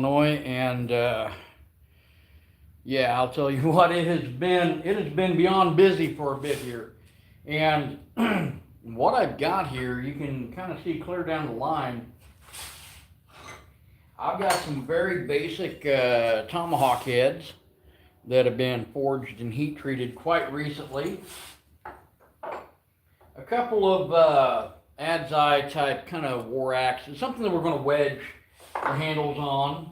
Illinois, and yeah, I'll tell you what, it has been beyond busy for a bit here. And what I've got here, you can kind of see clear down the line. I've got some very basic tomahawk heads that have been forged and heat treated quite recently. A couple of Adzai type kind of war axes, something that we're going to wedge the handles on.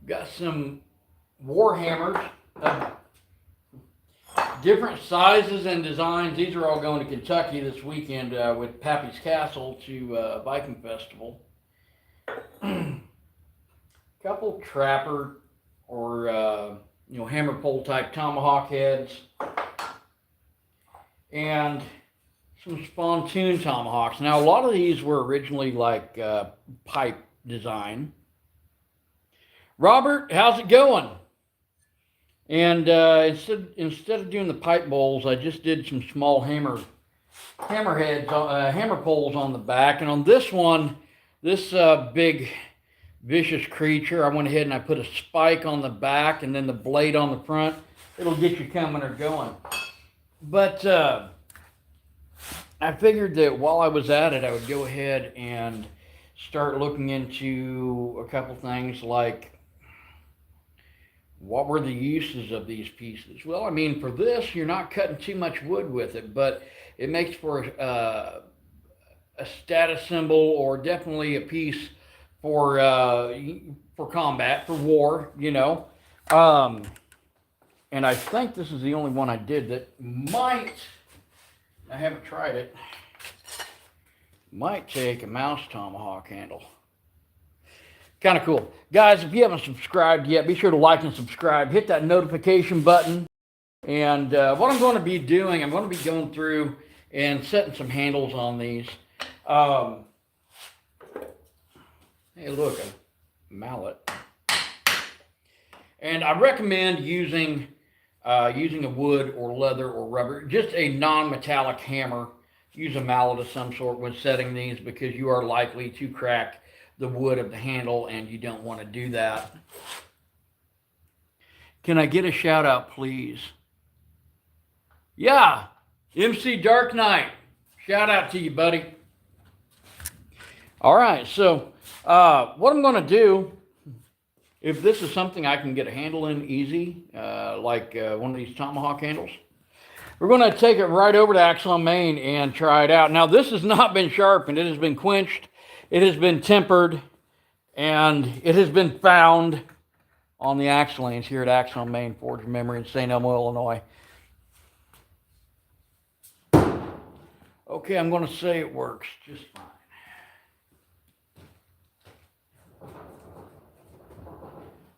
Got some war hammers of different sizes and designs. These are all going to Kentucky this weekend with Pappy's Castle to Viking Festival. Couple trapper or hammer pole type tomahawk heads, and some Spontoon tomahawks. Now a lot of these were originally like pipe design. Robert, how's it going? And instead of doing the pipe bowls, I just did some small hammer poles on the back. And on this one, this big vicious creature, I went ahead and I put a spike on the back and then the blade on the front. It'll get you coming or going. But I figured that while I was at it, I would go ahead and start looking into a couple things like, what were the uses of these pieces? Well, I mean, for this, you're not cutting too much wood with it, but it makes for a status symbol, or definitely a piece for combat, for war, And I think this is the only one I did that might, I haven't tried it, might take a mouse tomahawk handle. Kind of cool. Guys, if you haven't subscribed yet, be sure to like and subscribe. Hit that notification button. And what I'm going to be doing, I'm going to be going through and setting some handles on these. Hey, look, a mallet. And I recommend using a wood or leather or rubber, just a non-metallic hammer. Use a mallet of some sort when setting these, because you are likely to crack the wood of the handle, and you don't want to do that. Can I get a shout out, please? Yeah, MC Dark Knight. Shout out to you, buddy. All right, so what I'm going to do, if this is something I can get a handle in easy, like one of these tomahawk handles, we're going to take it right over to Axle on Main and try it out. Now, this has not been sharpened. It has been quenched. It has been tempered, and it has been found on the axe lanes here at Axle on Main Forge of Memory in St. Elmo, Illinois. Okay, I'm going to say it works just fine.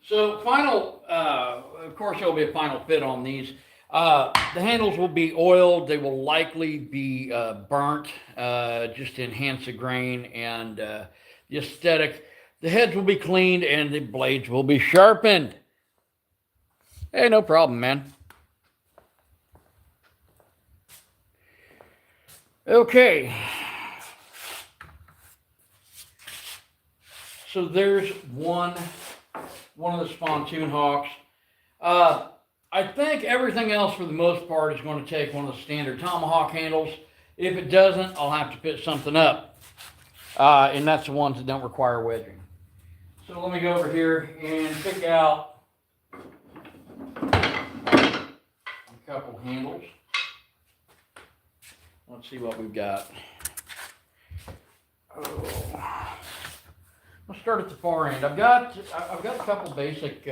So final, of course there'll be a final fit on these. The handles will be oiled. They will likely be burnt, just to enhance the grain and the aesthetic. The heads will be cleaned and the blades will be sharpened. Hey, no problem, man. Okay. So there's one of the Spontoon Hawks. I think everything else, for the most part, is going to take one of the standard Tomahawk handles. If it doesn't, I'll have to fit something up. And that's the ones that don't require wedging. So let me go over here and pick out a couple handles. Let's see what we've got. Oh. Let's start at the far end. I've got a couple basic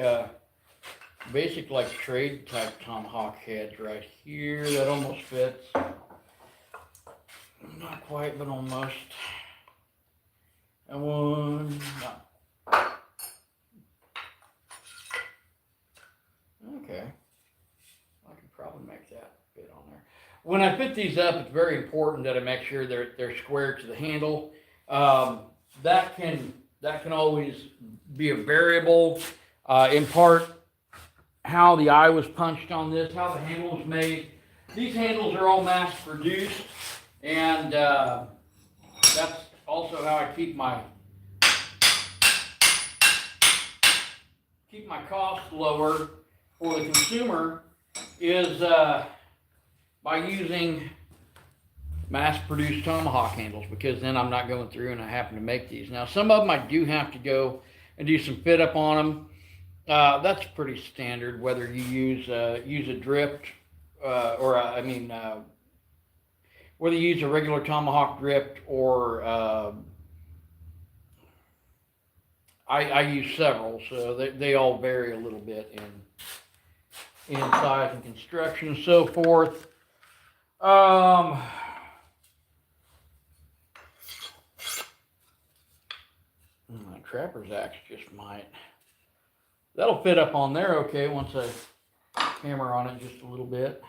like trade type tomahawk heads right here that almost fits. Not quite, but almost. And one. No. Okay. I can probably make that fit on there. When I fit these up, it's very important that I make sure they're square to the handle. That can always be a variable. In part, how the eye was punched on this, how the handle was made. These handles are all mass produced, and that's also how I keep my costs lower for the consumer is by using mass-produced Tomahawk handles, because then I'm not going through and I happen to make these. Now, some of them I do have to go and do some fit up on them. That's pretty standard, whether you use a drift whether you use a regular Tomahawk drift or I use several, so they all vary a little bit in size and construction and so forth. My trapper's axe just might. That'll fit up on there okay once I hammer on it just a little bit.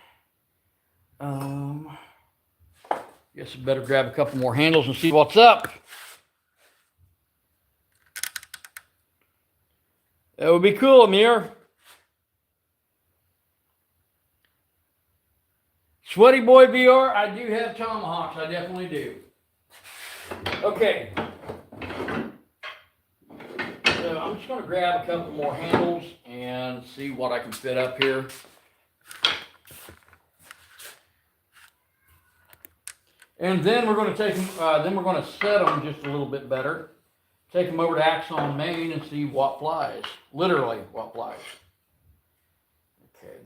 Guess I better grab a couple more handles and see what's up. That would be cool, Amir. Sweaty Boy VR, I do have Tomahawks, I definitely do. Okay. So I'm just going to grab a couple more handles and see what I can fit up here. And then we're going to take them, we're going to set them just a little bit better. Take them over to Axon Main and see what flies. Literally, what flies. Okay,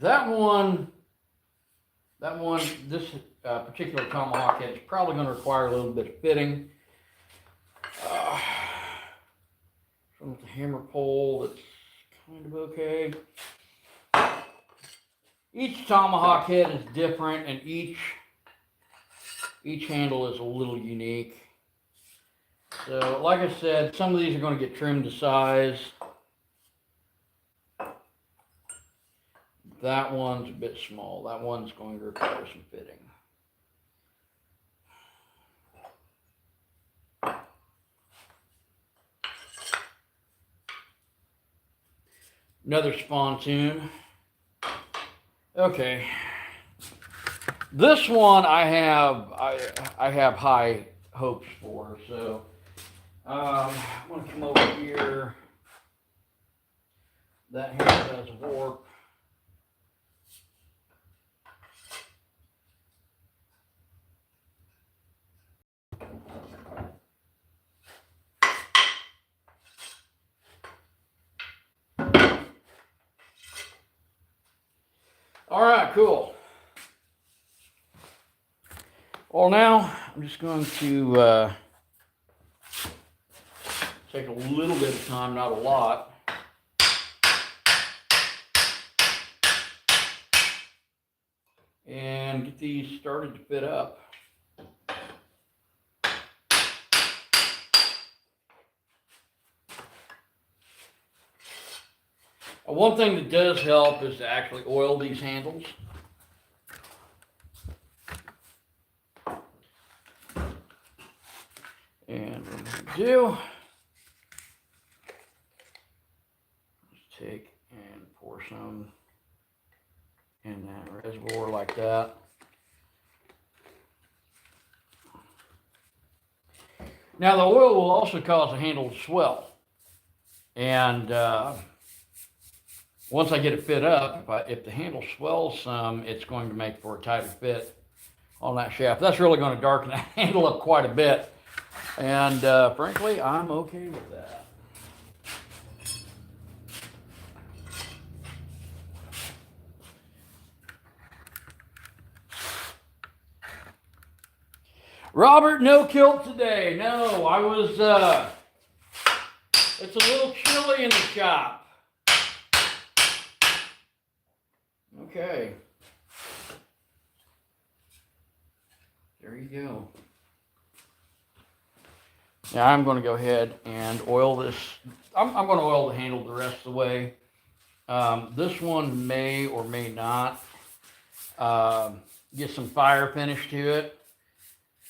this particular Tomahawk head is probably going to require a little bit of fitting. With the hammer pole, that's kind of okay. Each Tomahawk head is different, and each handle is a little unique. So, like I said, some of these are going to get trimmed to size. That one's a bit small. That one's going to require some fitting. Another Spontoon. Okay. This one I have high hopes for. So I'm going to come over here. That handle has a warp. All right, cool. Well, now I'm just going to take a little bit of time, not a lot. And get these started to fit up. One thing that does help is to actually oil these handles. And what we do, just take and pour some in that reservoir like that. Now the oil will also cause the handle to swell. And once I get it fit up, if the handle swells some, it's going to make for a tighter fit on that shaft. That's really going to darken that handle up quite a bit. And frankly, I'm okay with that. Robert, no kilt today. No, I was, it's a little chilly in the shop. Okay. There you go. Now I'm going to go ahead and oil this. I'm going to oil the handle the rest of the way. This one may or may not get some fire finish to it.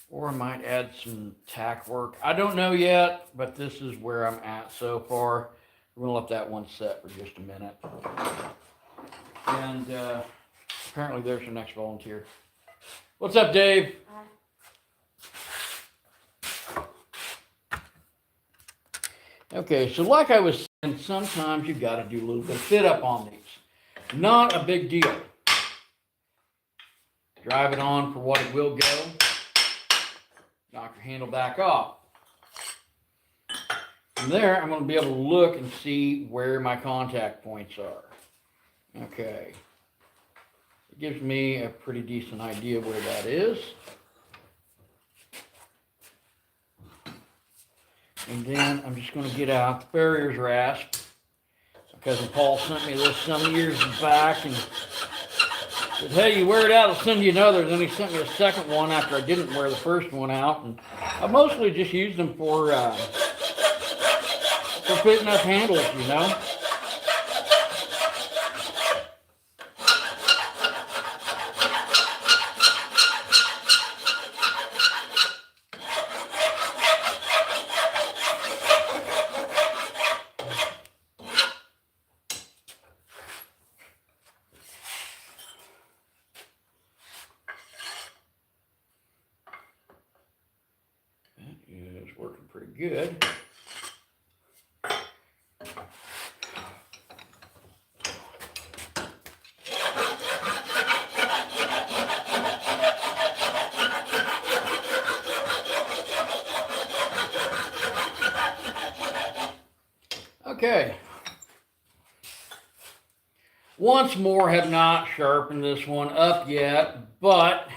Or I might add some tack work. I don't know yet, but this is where I'm at so far. We're going to let that one set for just a minute. And apparently there's your next volunteer. What's up, Dave? Okay, so like I was saying, sometimes you've got to do a little bit of fit up on these. Not a big deal. Drive it on for what it will go. Knock your handle back off. From there, I'm going to be able to look and see where my contact points are. Okay. It gives me a pretty decent idea where that is. And then I'm just going to get out the farrier's rasp. My cousin Paul sent me this some years back and said, hey, you wear it out, I'll send you another. Then he sent me a second one after I didn't wear the first one out. And I mostly just used them for fitting up handles, you know. That is working pretty good. Okay. Once more, have not sharpened this one up yet, but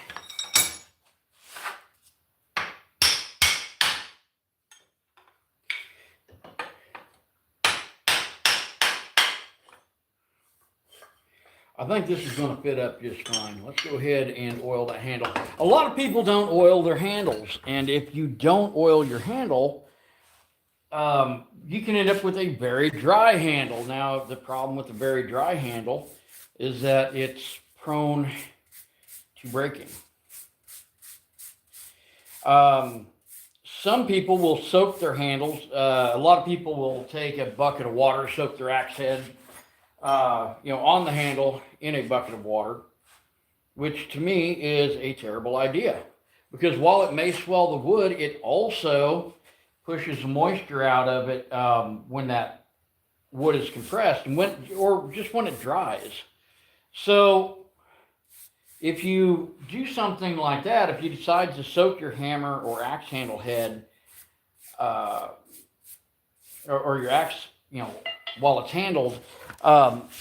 I think this is going to fit up just fine. Let's go ahead and oil that handle. A lot of people don't oil their handles, and if you don't oil your handle, you can end up with a very dry handle. Now, the problem with a very dry handle is that it's prone to breaking. Some people will soak their handles. A lot of people will take a bucket of water, soak their axe head, on the handle in a bucket of water, which to me is a terrible idea. Because while it may swell the wood, it also pushes the moisture out of it when that wood is compressed and or just when it dries. So if you do something like that, if you decide to soak your hammer or axe handle head or your axe, while it's handled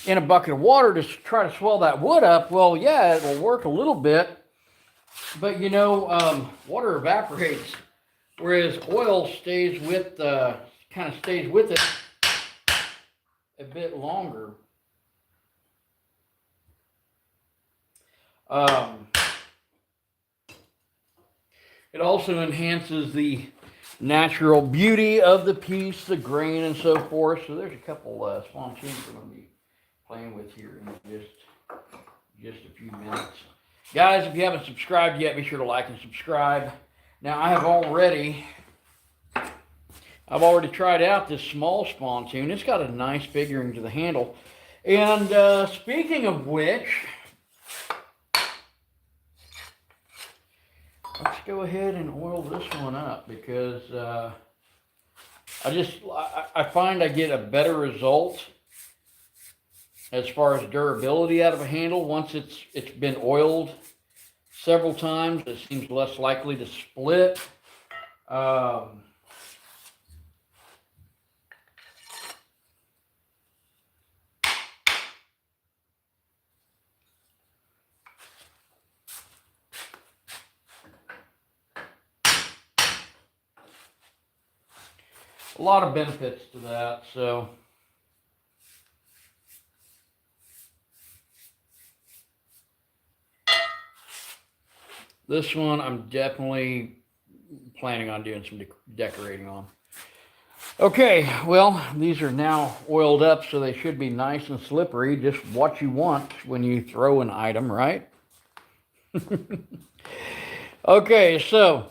in a bucket of water to try to swell that wood up, well, yeah, it will work a little bit, but water evaporates. Whereas oil stays with kind of stays with it a bit longer. It also enhances the natural beauty of the piece, the grain, and so forth. So there's a couple spontoons we're going to be playing with here in just a few minutes. Guys, if you haven't subscribed yet, be sure to like and subscribe. Now, I've already tried out this small Spontoon. It's got a nice figuring to the handle. And speaking of which, let's go ahead and oil this one up because I find I get a better result as far as durability out of a handle once it's been oiled several times. It seems less likely to split. A lot of benefits to that, so this one I'm definitely planning on doing some decorating on. Okay, well, these are now oiled up, so they should be nice and slippery, just what you want when you throw an item, right? Okay, so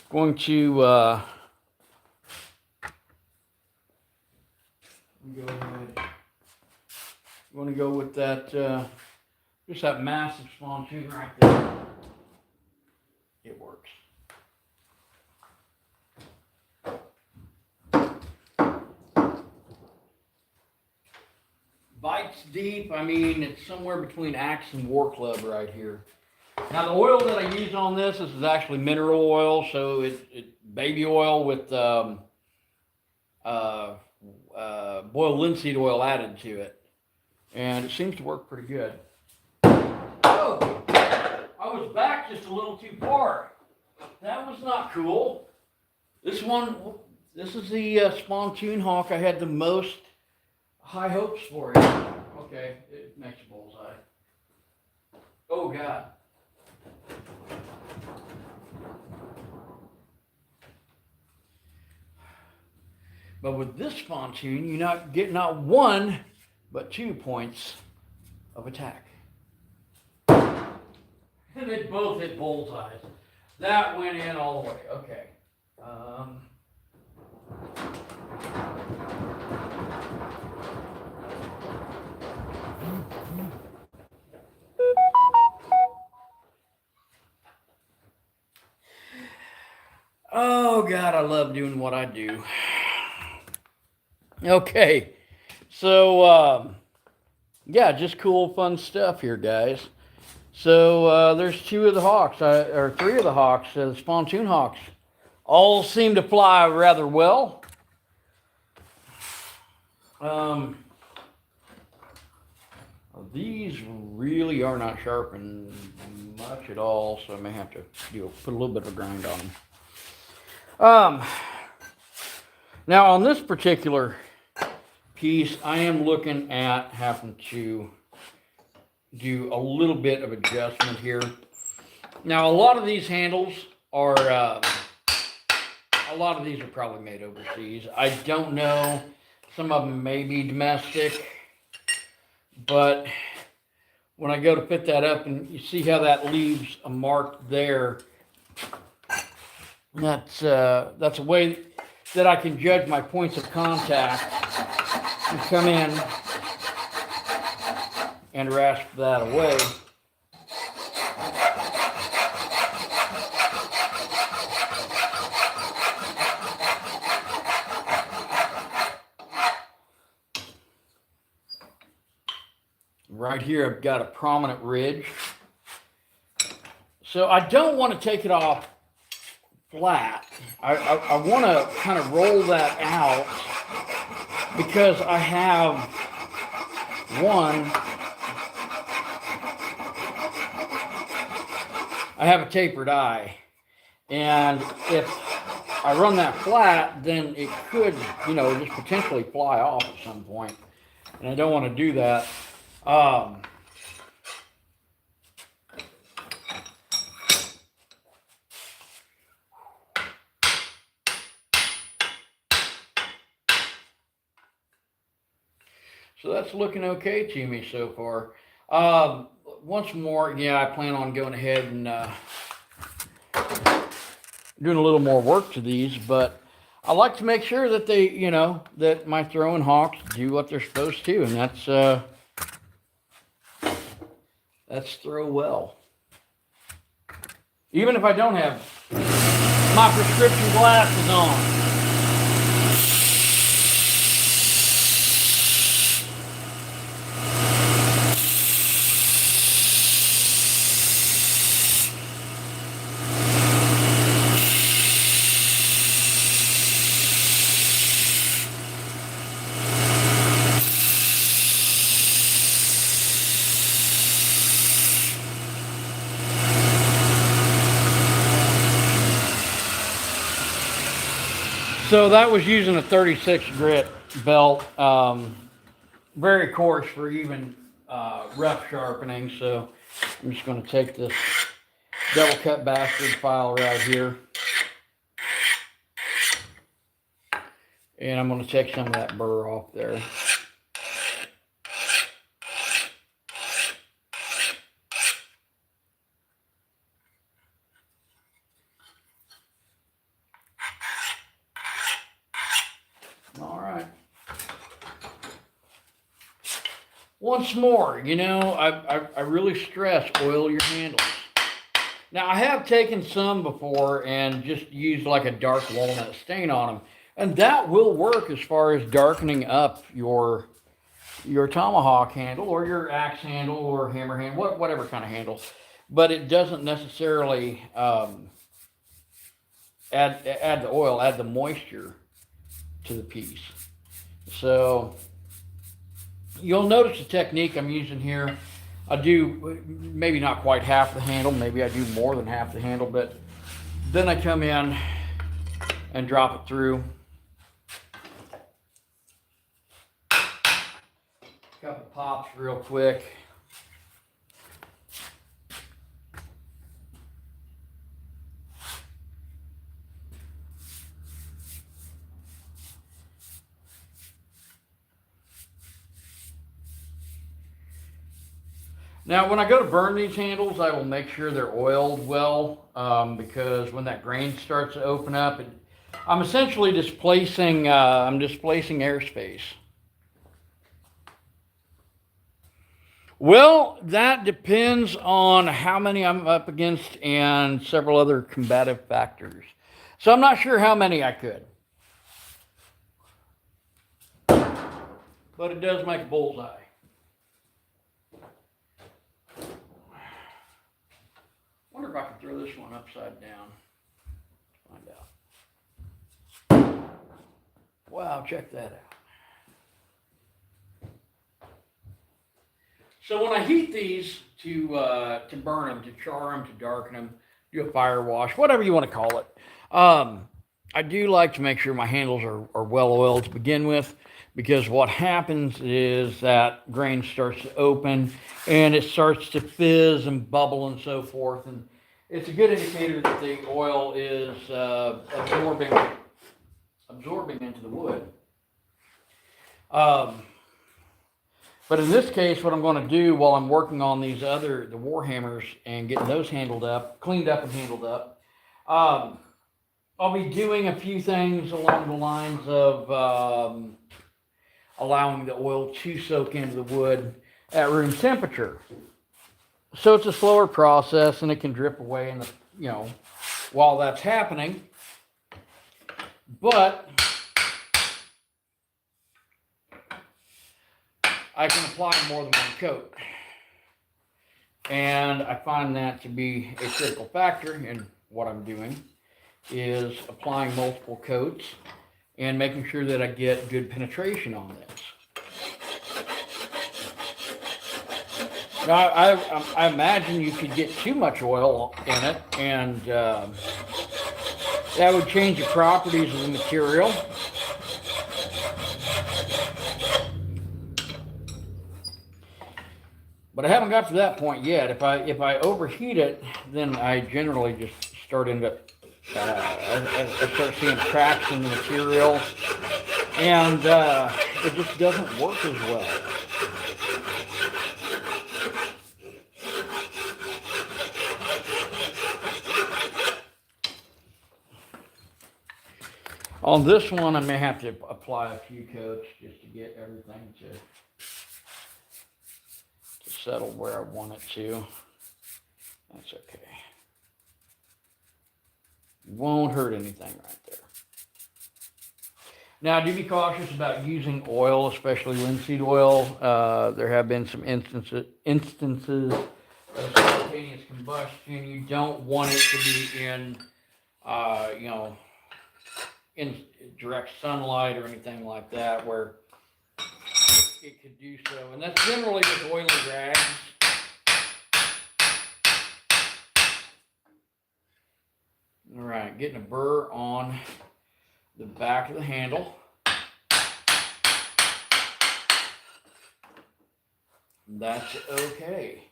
going to go ahead. I'm going to go with that, just that massive Spontoon right there. It works. bites deep. I mean, it's somewhere between axe and war club right here. Now, the oil that I use on this is actually mineral oil, so it's baby oil with boiled linseed oil added to it. And it seems to work pretty good. Oh, I was back just a little too far. That was not cool. This is the Spontoon hawk I had the most high hopes for. Okay, it makes a bullseye. Oh, God. But with this Spontoon, you get not one, but 2 points of attack. And they both hit bullseyes. That went in all the way. Okay. Oh, God, I love doing what I do. Okay, so, yeah, just cool, fun stuff here, guys. So, there's 2 of the hawks, or 3 of the hawks, the Spontoon hawks. All seem to fly rather well. These really are not sharpened much at all, so I may have to put a little bit of a grind on them. Now, on this particular piece, I am looking at having to do a little bit of adjustment here. Now, a lot of these handles are, probably made overseas. I don't know. Some of them may be domestic. But when I go to fit that up, and you see how that leaves a mark there, that's a way that I can judge my points of contact and come in and rasp that away. Right here, I've got a prominent ridge. So I don't want to take it off flat. I want to kind of roll that out because I have a tapered eye. And if I run that flat, then it could, just potentially fly off at some point. And I don't want to do that. So that's looking okay to me so far. Once more, yeah, I plan on going ahead and doing a little more work to these, but I like to make sure that they, that my throwing hawks do what they're supposed to, and that's throw well. Even if I don't have my prescription glasses on. So that was using a 36 grit belt, very coarse for even rough sharpening. So I'm just going to take this double cut bastard file right here, and I'm going to take some of that burr off there. Once more, I really stress oil your handles. Now, I have taken some before and just used like a dark walnut stain on them. And that will work as far as darkening up your your tomahawk handle or your axe handle or hammer handle, whatever kind of handle, but it doesn't necessarily add the oil, add the moisture to the piece. So you'll notice the technique I'm using here. I do maybe not quite half the handle, maybe I do more than half the handle, but then I come in and drop it through. Couple pops real quick. Now, when I go to burn these handles, I will make sure they're oiled well, because when that grain starts to open up, I'm essentially displacing airspace. Well, that depends on how many I'm up against and several other combative factors. So I'm not sure how many I could. But it does make a bullseye. I wonder if I can throw this one upside down. Find out. Wow, check that out. So when I heat these to burn them, to char them, to darken them, do a fire wash, whatever you want to call it, I do like to make sure my handles are well oiled to begin with, because what happens is that grain starts to open and it starts to fizz and bubble and so forth, and it's a good indicator that the oil is absorbing into the wood. But in this case, what I'm going to do while I'm working on the war hammers and getting those cleaned up and handled up, I'll be doing a few things along the lines of allowing the oil to soak into the wood at room temperature. So it's a slower process and it can drip away while that's happening. But I can apply more than one coat. And I find that to be a critical factor in what I'm doing, is applying multiple coats and making sure that I get good penetration on this. Now, I imagine you could get too much oil in it, and that would change the properties of the material. But I haven't got to that point yet. If I overheat it, then I generally just start I start seeing cracks in the material, and it just doesn't work as well. On this one, I may have to apply a few coats just to get everything to settle where I want it to. That's okay. Won't hurt anything right there. Now, do be cautious about using oil, especially linseed oil. There have been some instances of spontaneous combustion. You don't want it to be in direct sunlight or anything like that, where it could do so. And that's generally with oily rags. All right, getting a burr on the back of the handle. That's okay.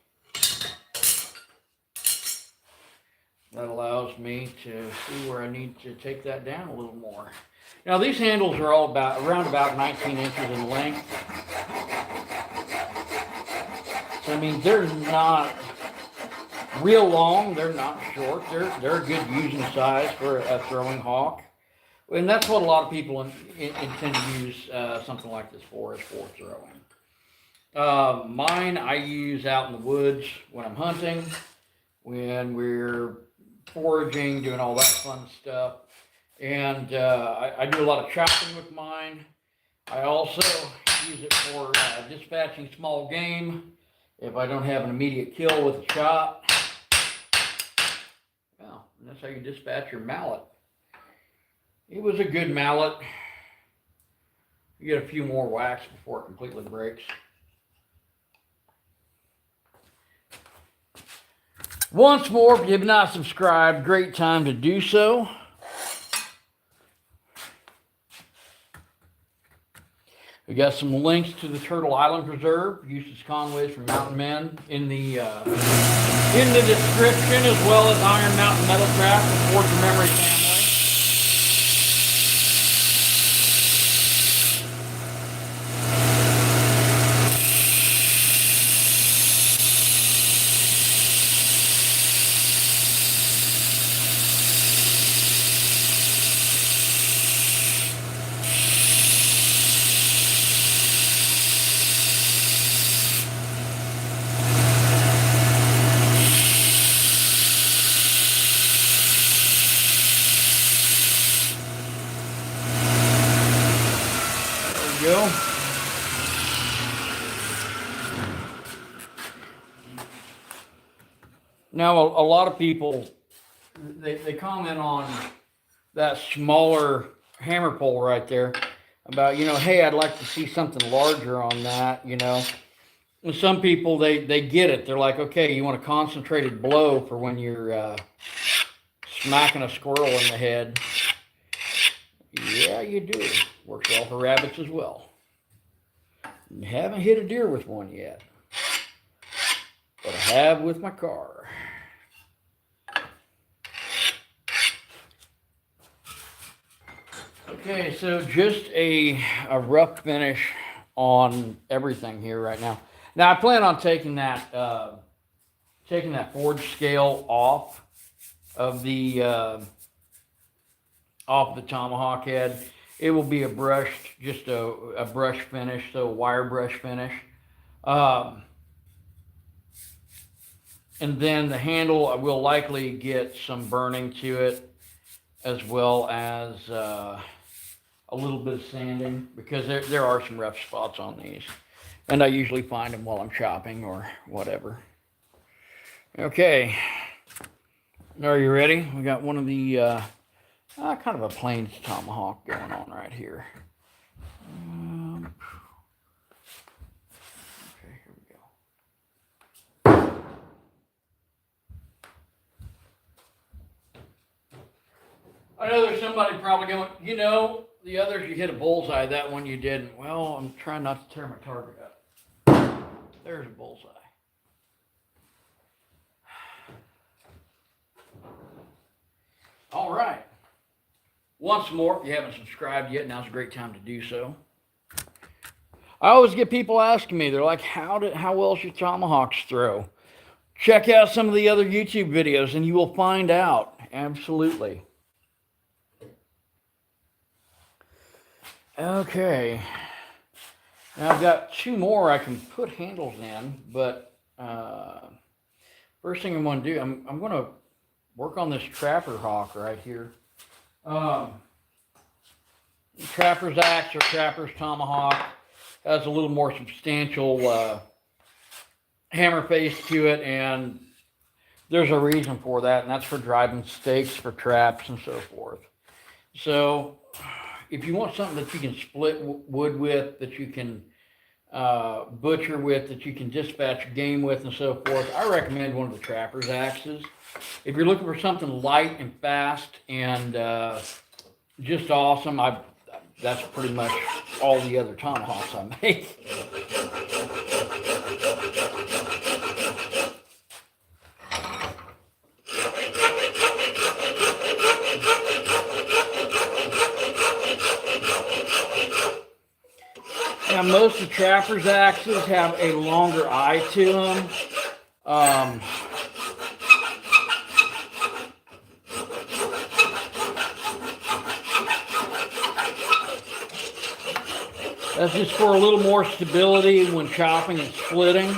That allows me to see where I need to take that down a little more. Now, these handles are all around about 19 inches in length. So, I mean, they're not real long. They're not short. They're a good using size for a throwing hawk. And that's what a lot of people intend to use something like this for, is for throwing. Mine I use out in the woods when I'm hunting, when we're foraging, doing all that fun stuff. And I do a lot of chopping with mine. I also use it for dispatching small game. If I don't have an immediate kill with a shot. Well, and that's how you dispatch your mallet. It was a good mallet. You get a few more whacks before it completely breaks. Once more, if you have not subscribed, great time to do so. We got some links to the Turtle Island Preserve, Eustace Conway's from Mountain Men, in the description, as well as Iron Mountain Metal Craft from Fortune Memory family. Go. Now, a lot of people, they comment on that smaller hammer pole right there about, hey, I'd like to see something larger on that, And some people, they get it. They're like, okay, you want a concentrated blow for when you're smacking a squirrel in the head. Yeah, you do. Works well for rabbits as well. You haven't hit a deer with one yet, but I have with my car. Okay, so just a rough finish on everything here right now. Now I plan on taking that forge scale off of the Tomahawk head. It will be a brushed, just a brush finish, so a wire brush finish. And then the handle, I will likely get some burning to it, as well as a little bit of sanding, because there are some rough spots on these. And I usually find them while I'm chopping or whatever. Okay. Are you ready? We got one of the... kind of a plains Tomahawk going on right here. Okay, here we go. I know there's somebody probably going, the others you hit a bullseye, that one you didn't. Well, I'm trying not to tear my target up. There's a bullseye. All right. Once more, if you haven't subscribed yet, now's a great time to do so. I always get people asking me, they're like, how well should Tomahawks throw? Check out some of the other YouTube videos and you will find out. Absolutely. Okay. Now I've got two more I can put handles in, but first thing I'm going to do, I'm going to work on this Trapper Hawk right here. Trapper's axe or Trapper's Tomahawk has a little more substantial hammer face to it, and there's a reason for that, and that's for driving stakes for traps and so forth. So if you want something that you can split wood with, that you can butcher with, that you can dispatch game with and so forth, I recommend one of the Trapper's axes. If you're looking for something light and fast and just awesome, that's pretty much all the other Tomahawks I make. Now, most of the Trapper's axes have a longer eye to them. That's just for a little more stability when chopping and splitting.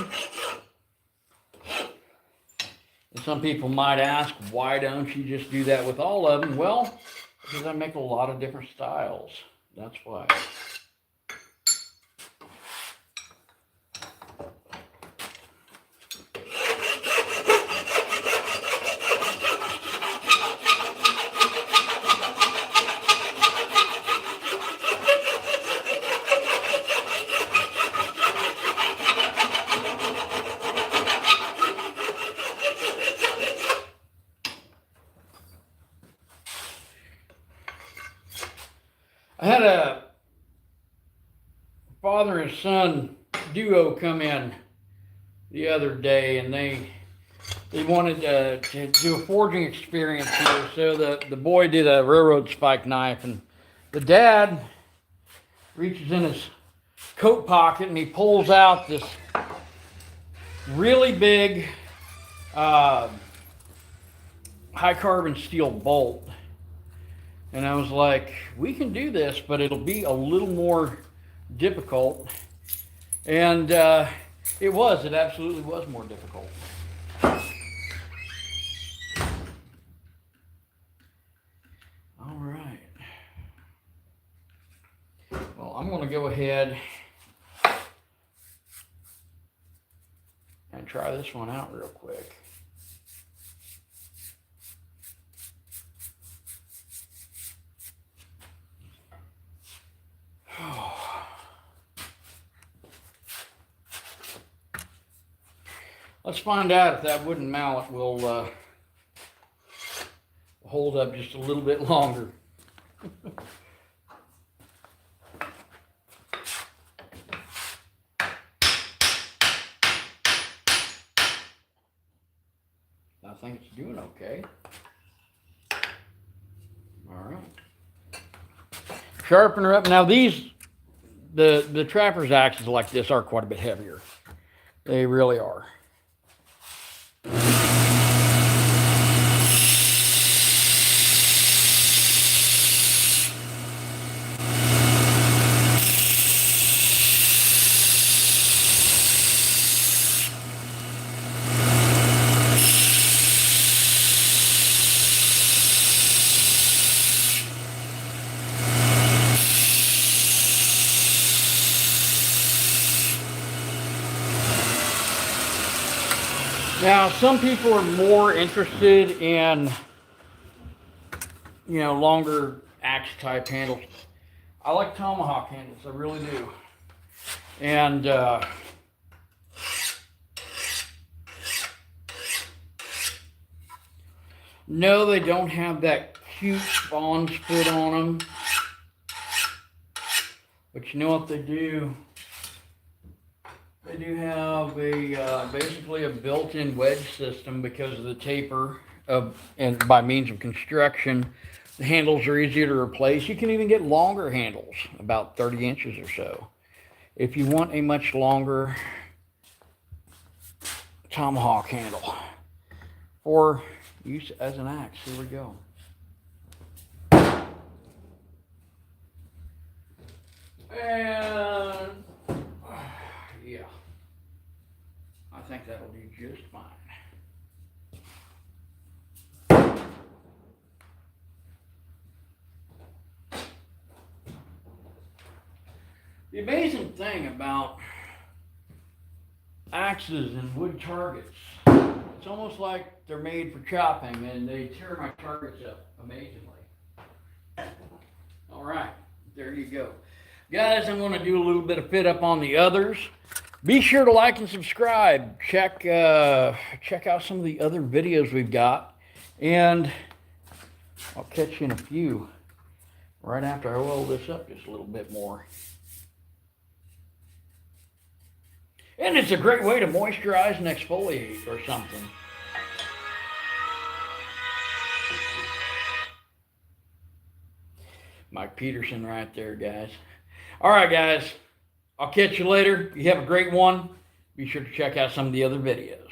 And some people might ask, why don't you just do that with all of them? Well, because I make a lot of different styles. That's why. I had a father and son duo come in the other day, and they wanted to do a forging experience here. So the boy did a railroad spike knife, and the dad reaches in his coat pocket and he pulls out this really big high carbon steel bolt. And I was like, we can do this, but it'll be a little more difficult. And it absolutely was more difficult. All right. Well, I'm going to go ahead and try this one out real quick. Let's find out if that wooden mallet will hold up just a little bit longer. I think it's doing okay. All right. Sharpener up. Now these, the trapper's axes like this are quite a bit heavier. They really are. Now, some people are more interested in, longer axe type handles. I like Tomahawk handles, I really do. And no, they don't have that cute Spawn's foot on them. But you know what they do? They do have basically a built-in wedge system because of the taper and by means of construction. The handles are easier to replace. You can even get longer handles, about 30 inches or so, if you want a much longer Tomahawk handle for use as an axe. Here we go. And yeah, I think that'll do just fine. The amazing thing about axes and wood targets, it's almost like they're made for chopping, and they tear my targets up amazingly. All right, there you go. Guys, I'm going to do a little bit of fit up on the others. Be sure to like and subscribe. Check out some of the other videos we've got. And I'll catch you in a few right after I roll this up just a little bit more. And it's a great way to moisturize and exfoliate or something. Mike Peterson right there, guys. All right, guys. I'll catch you later. You have a great one. Be sure to check out some of the other videos.